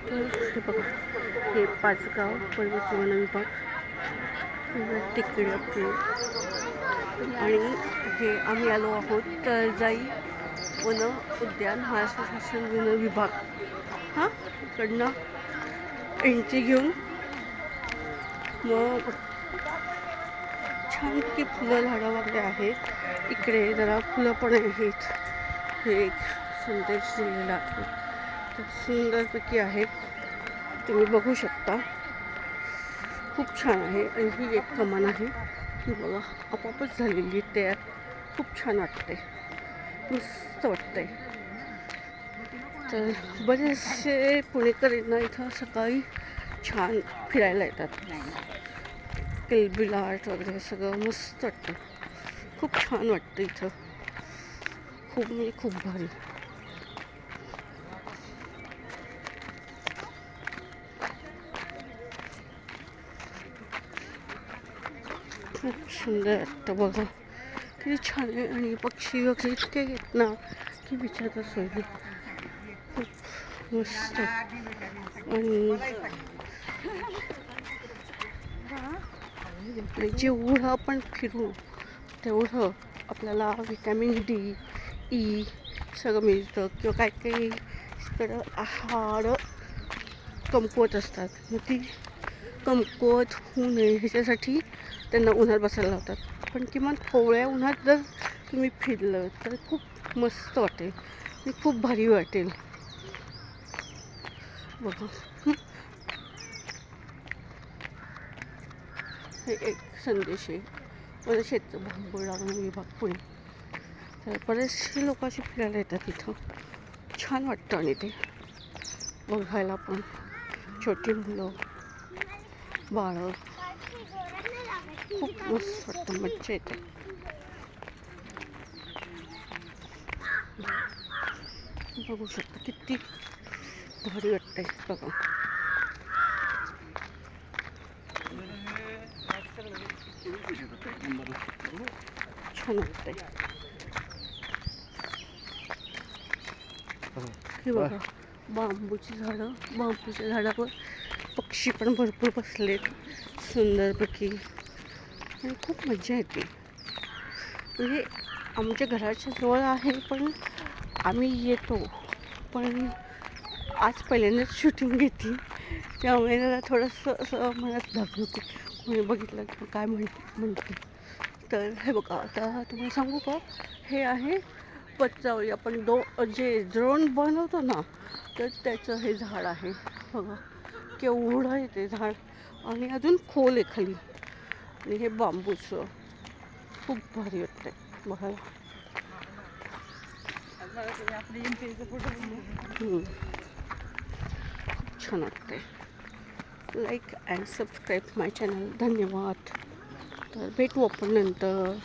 तर हे बघा, हे पाचगाव पर्वत वन विभाग तिकडे आपली आणि हे आम्ही आलो आहोत तळजाई वन उद्यान महाराष्ट्र शासन वन विभाग. हां, इकडनं एंट्री घेऊन मग छानपैकी फुलं झाडं वगैरे आहेत. इकडे जरा फुलं पण आहेत. हे एक संदेश दिलेला आहे, तर सुंदरपैकी आहे, तुम्ही बघू शकता. खूप छान आहे. आणि ही एक कमान आहे, ही बघा आपोआपच झालेली तयार. खूप छान वाटते, मस्त वाटते. तर बरेचसे पुणेकरांना इथं सकाळी छान फिरायला येतात. किलबिलाट वगैरे सगळं मस्त वाटतं. खूप छान वाटतं इथं, खूप म्हणजे खूप भारी. खूप सुंदर वाटतं बघा, किती छान आहे. आणि पक्षी वगैरे इतके आहेत ना की विचारता सोय नाही. खूप मस्त. आणि जेवढं आपण फिरू तेवढं आपल्याला व्हिटॅमिन डी, ई सगळं मिळतं. किंवा काही काही इकडं आहार कमकुवत असतात, मग ती कमकुवत होऊ नये ह्याच्यासाठी त्यांना उन्हात बसायला लावतात. पण किमान कोवळ्या उन्हात जर तुम्ही फिरलं तर खूप मस्त वाटेल आणि खूप भारी वाटेल बघा. हे एक संदेश आहे वनक्षेत्र भांबोळा वन विभाग पुणे. तर बरेचसे लोक असे फिरायला येतात इथं. छान वाटतं आणि ते बघायला पण. छोटी मुलं, बाळं, खूप मस्त वाटतं, मज्जा येते. बघू शकता किती भारी वाटतंय बघा. छान वाटतंय. हे बघा बांबूची झाडं, बांबूच्या झाडावर पक्षी पण भरपूर बसलेत सुंदरपैकी आणि खूप मजा येते. म्हणजे आमच्या घराच्या जवळ आहे, पण आम्ही येतो, पण आज पहिल्यांदाच शूटिंग घेतली, त्यामुळे जरा थोडंसं असं मनात धाकधूक, कोणी बघितलं की काय म्हणते. तर हे बघा, आता तुम्हाला सांगू का, हे आहे पत्रावळी. आपण जे ड्रोन बनवतो ना, तर त्याचं हे झाड आहे बघा. केवढं आहे ते झाड आणि अजून खोल आहे खाली. आणि हे बांबूचं खूप भारी वाटतंय बघायला. छान वाटतंय. Like and subscribe my channel. धन्यवाद. तर भेटू आपण नंतर.